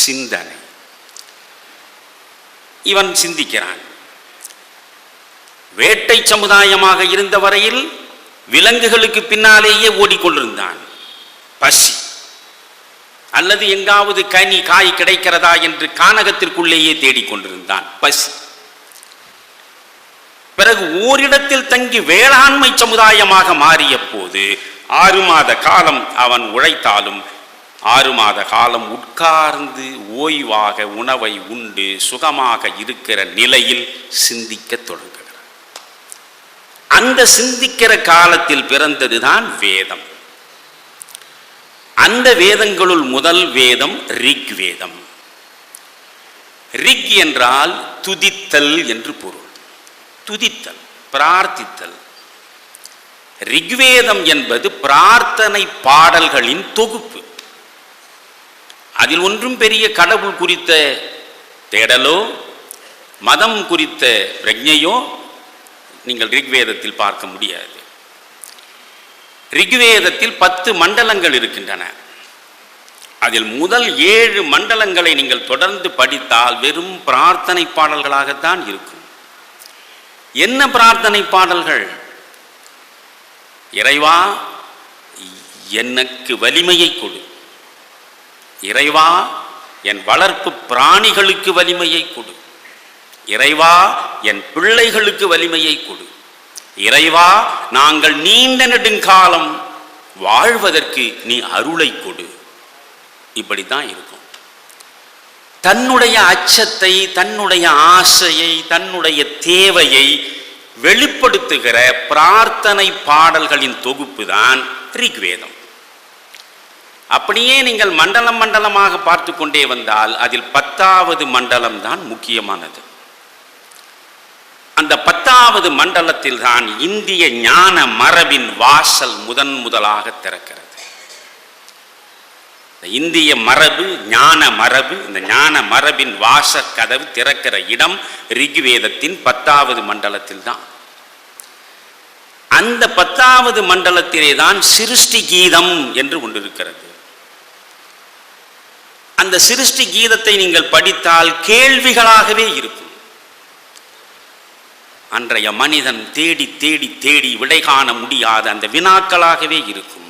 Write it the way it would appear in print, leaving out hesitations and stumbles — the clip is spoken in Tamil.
சிந்தனை. இவன் சிந்திக்கிறான். வேட்டை சமுதாயமாக இருந்த வரையில் விலங்குகளுக்கு பின்னாலேயே ஓடிக்கொண்டிருந்தான். பசி அல்லது எங்காவது கனி காய் கிடைக்கிறதா என்று கானகத்திற்குள்ளேயே தேடிக்கொண்டிருந்தான். பசி. பிறகு ஓரிடத்தில் தங்கி வேளாண்மை சமுதாயமாக மாறிய போது 6 மாத காலம் அவன் உழைத்தாலும் 6 மாத காலம் உட்கார்ந்து ஓய்வாக உணவை உண்டு சுகமாக இருக்கிற நிலையில் சிந்திக்க தொடங்குகிறார். அந்த சிந்திக்கிற காலத்தில் பிறந்ததுதான் வேதம். அந்த வேதங்களுள் முதல் வேதம் ரிக் வேதம். ரிக் என்றால் துதித்தல் என்று பொருள். துதித்தல், பிரார்த்தித்தல். ரிக்வேதம் என்பது பிரார்த்தனை பாடல்களின் தொகுப்பு. அதில் ஒன்றும் பெரிய கடவுள் குறித்த தேடலோ மதம் குறித்த பிரஜையோ நீங்கள் ரிக்வேதத்தில் பார்க்க முடியாது. ரிக்வேதத்தில் 10 மண்டலங்கள் இருக்கின்றன. அதில் முதல் 7 மண்டலங்களை நீங்கள் தொடர்ந்து படித்தால் வெறும் பிரார்த்தனை பாடல்களாகத்தான் இருக்கும். என்ன பிரார்த்தனை பாடல்கள்? இறைவா எனக்கு வலிமையை கொடு, இறைவா என் வளர்ப்பு பிராணிகளுக்கு வலிமையை கொடு, இறைவா என் பிள்ளைகளுக்கு வலிமையை கொடு, இறைவா நாங்கள் நீண்ட நெடுங்காலம் வாழ்வதற்கு நீ அருளை கொடு. இப்படித்தான் இருக்கும். தன்னுடைய அச்சத்தை, தன்னுடைய ஆசையை, தன்னுடைய தேவையை வெளிப்படுத்துகிற பிரார்த்தனை பாடல்களின் தொகுப்பு தான் ரிக்வேதம். அப்படியே நீங்கள் மண்டலம் மண்டலமாக பார்த்து கொண்டே வந்தால் அதில் 10வது மண்டலம் தான் முக்கியமானது. அந்த 10வது மண்டலத்தில் தான் இந்திய ஞான மரபின் வாசல் முதலாக திறக்கிறது. இந்திய மரபு, ஞான மரபு, இந்த ஞான மரபின் வாச கதவு திறக்கிற இடம் ரிக்வேதத்தின் 10வது மண்டலத்தில் தான். அந்த 10வது மண்டலத்திலே தான் சிருஷ்டி கீதம் என்று ஒன்று இருக்கிறது. அந்த சிருஷ்டி கீதத்தை நீங்கள் படித்தால் கேள்விகளாகவே இருக்கும். அன்றைய மனிதன் தேடி தேடி தேடி விடை காண முடியாத அந்த வினாக்களாகவே இருக்கும்.